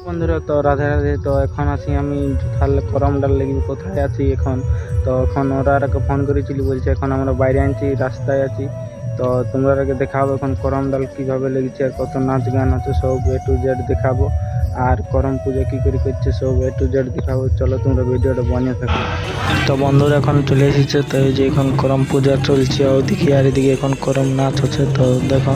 বন্ধুরা, তো রাধে রাধে। তো এখন আছি আমি তাহলে করম ডাল লেগে কোথায় আছি এখন। তো এখন ওরা আগে ফোন করেছিলি, বলছে এখন আমরা বাইরে আছি, রাস্তায় আছি। তো তোমরা আগে দেখাবো এখন করম ডাল কিভাবে লেগেছে আর কত নাচ গান আছে, সব A to Z দেখাবো। আর করম পূজা কি করে করছে সব A to Z দেখাবো। চলো তোমরা ভিডিওটা বানিয়ে থাকো। তো বন্ধুরা এখন চলে এসেছে, তো এই যে এখন করম পূজা চলছে ওদিকে, আর এদিকে এখন করম নাচ হচ্ছে। তো দেখো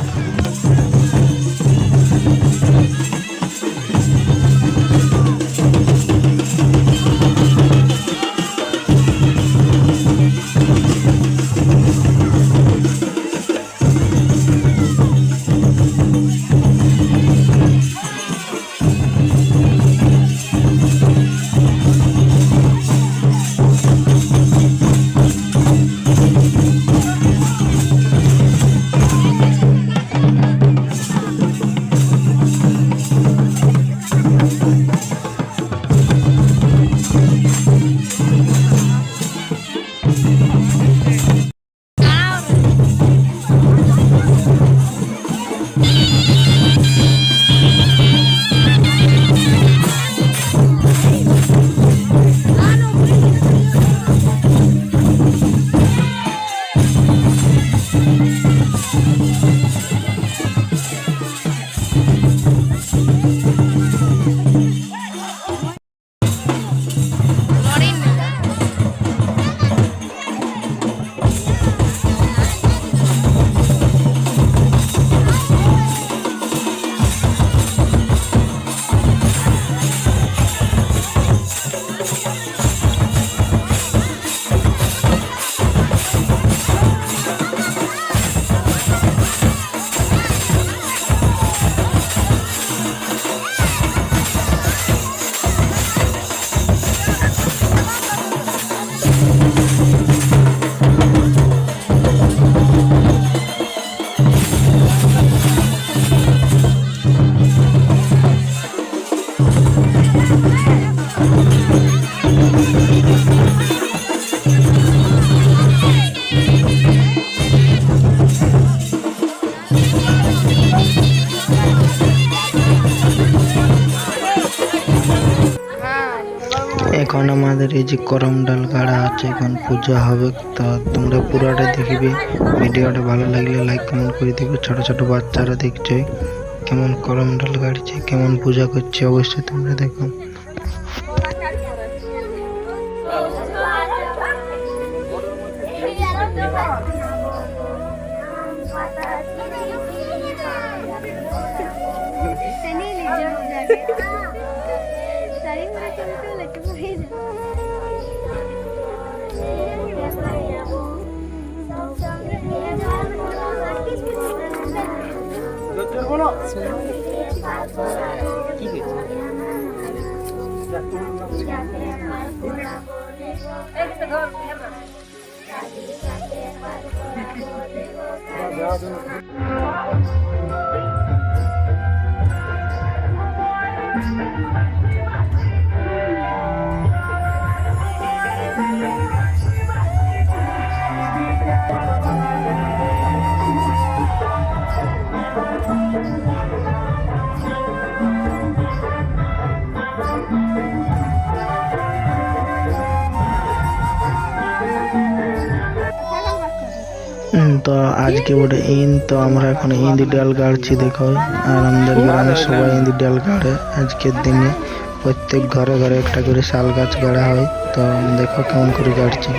এখন আমাদের এই যে করম ডাল গাড়া আছে, এখন পূজা হবে। তো তোমরা পুরাটা দেখবে, ভিডিওটা ভালো লাগলে লাইক কমেন্ট করে দিবে। ছোট ছোট বাচ্চারা দেখছে কেমন করম ডাল গাড়ছে, কেমন পূজা করছে, অবশ্যই তোমরা দেখো। তো আজকে বটে ইন, তো আমরা এখন ইন্দি ডাল গাড়ছি দেখো। আর আমাদের গ্রামের সবাই ইন্দি ডাল গাড়ে আজকের দিনে। প্রত্যেক ঘরে ঘরে একটা করে শাল গাছ গাড়া হয়। তো দেখো কেমন করে গাড়ছি।